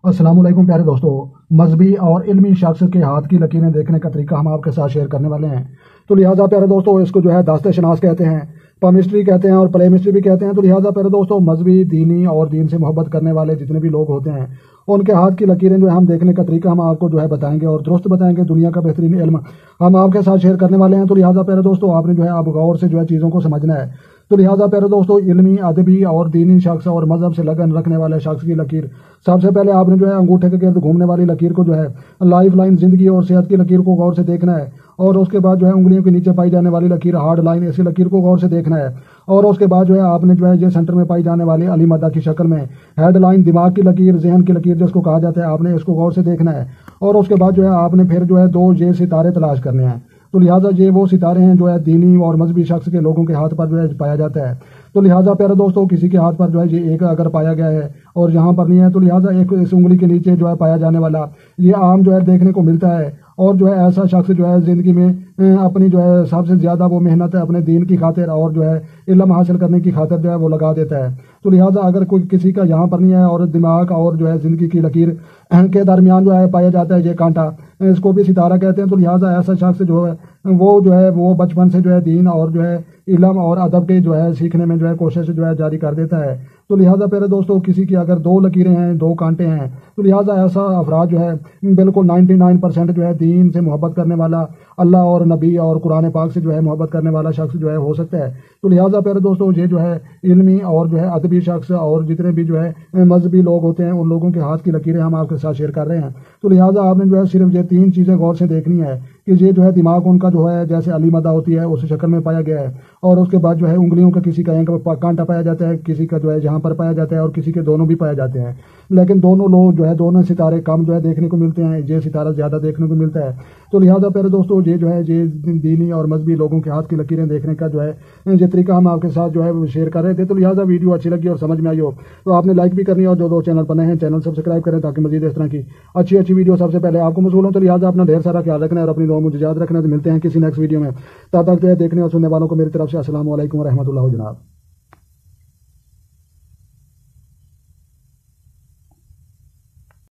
अस्सलाम वालेकुम प्यारे दोस्तों। मजहबी और इल्मी शख्स के हाथ की लकीरें देखने का तरीका हम आपके साथ शेयर करने वाले हैं। तो लिहाजा प्यारे दोस्तों, इसको जो है दास्ते शनास कहते हैं, पमिस्ट्री कहते हैं और प्ले मिस्ट्री भी कहते हैं। तो लिहाजा प्यारे दोस्तों, मजहबी, दीनी और दीन से मोहब्बत करने वाले जितने भी लोग होते हैं उनके हाथ की लकीरें जो है हम देखने का तरीका हम आपको जो है बताएंगे और दुरुस्त बताएंगे। दुनिया का बेहतरीन इल्म हम आपके साथ शेयर करने वाले हैं। तो लिहाजा प्यारे दोस्तों, आपने जो है आप गौर से जो है चीज़ों को समझना है। तो लिहाजा प्यारे दोस्तों, इल्मी, अदबी और दीनी शख्स और मजहब से लगन रखने वाले शख्स की लकीर, सबसे पहले आपने जो है अंगूठे के गिर्द घूमने वाली लकीर को जो है लाइफ लाइन, जिंदगी और सेहत की लकीर को गौर से देखना है। और उसके बाद जो है उंगलियों के नीचे पाई जाने वाली लकीर हार्ड लाइन, ऐसी लकीर को गौर से देखना है। और उसके बाद जो है आपने जो है ये सेंटर में पाई जाने वाली अली मदा की शक्ल में हेड लाइन, दिमाग की लकीर, जहन की लकीर जिसको कहा जाता है, आपने इसको गौर से देखना है। और उसके बाद जो है आपने फिर जो है दो ये सितारे तलाश करने हैं। तो लिहाजा ये वो सितारे हैं जो है दीनी और मजहबी शख्स के लोगों के हाथ पर जो है पाया जाता है। तो लिहाजा प्यारे दोस्तों, किसी के हाथ पर जो है ये एक अगर पाया गया है और यहाँ पर नहीं है, तो लिहाजा एक इस उंगली के नीचे जो है पाया जाने वाला ये आम जो है देखने को मिलता है। और जो है ऐसा शख्स जो है जिंदगी में अपनी जो है सबसे ज्यादा वो मेहनत है अपने दीन की खातिर और जो है इल्म हासिल करने की खातिर जो है वो लगा देता है। तो लिहाजा अगर कोई किसी का यहाँ पर नहीं है और दिमाग और जो है जिंदगी की लकीर के दरमियान जो है पाया जाता है ये कांटा, इसको भी सितारा कहते हैं। तो लिहाजा ऐसा शख्स जो है वो बचपन से जो है दीन और जो है इल्म और अदब के जो है सीखने में जो है कोशिश जो है जारी कर देता है। तो लिहाजा प्यारे दोस्तों, किसी की अगर दो लकीरें हैं, दो कांटे हैं, तो लिहाजा ऐसा अफराद जो है बिल्कुल 99% जो है दीन से मोहब्बत करने वाला, अल्लाह और नबी और कुरान पाक से जो है मोहब्बत करने वाला शख्स जो है हो सकता है। तो लिहाजा प्यारे दोस्तों, ये जो है इल्मी और जो है अदबी शख्स और जितने भी जो है मजहबी लोग होते हैं उन लोगों के हाथ की लकीरें हम आपके साथ शेयर कर रहे हैं। तो लिहाजा आपने जो है सिर्फ ये तीन चीज़ें गौर से देखनी है कि ये जो है दिमाग उनका जो है जैसे अली मदा होती है उस शक्ल में पाया गया है। और उसके बाद जो है उंगलियों का किसी का एक कांटा पाया जाता है, किसी का जो है जहाँ पर पाया जाता है और किसी के दोनों भी पाए जाते हैं। लेकिन दोनों लोग जो है दोनों सितारे कम जो है देखने को मिलते हैं, ये सितारा ज्यादा देखने को मिलता है। तो लिहाजा प्यारे दोस्तों, ये जो है ये दीनी और मजहबी लोगों के हाथ की लकीरें देखने का जो है ये तरीका हम आपके साथ जो है शेयर कर रहे थे। तो लिहाजा वीडियो अच्छी लगी और समझ में आई हो तो आपने लाइक भी करनी है और जो चैनल पर नए हैं चैनल सब्सक्राइब करें ताकि मजीद इस तरह की अच्छी वीडियो सबसे पहले आपको मौसूल हो। तो लिहाजा अपना ढेर सारा ख्याल रखना है और अपनी दुआ मुझे याद रखना है। तो मिलते हैं किसी नेक्स्ट वीडियो में, तब तक जो है देखने और सुनने वालों को मेरी तरफ से अस्सलाम वालेकुम व रहमतुल्लाह जनाब।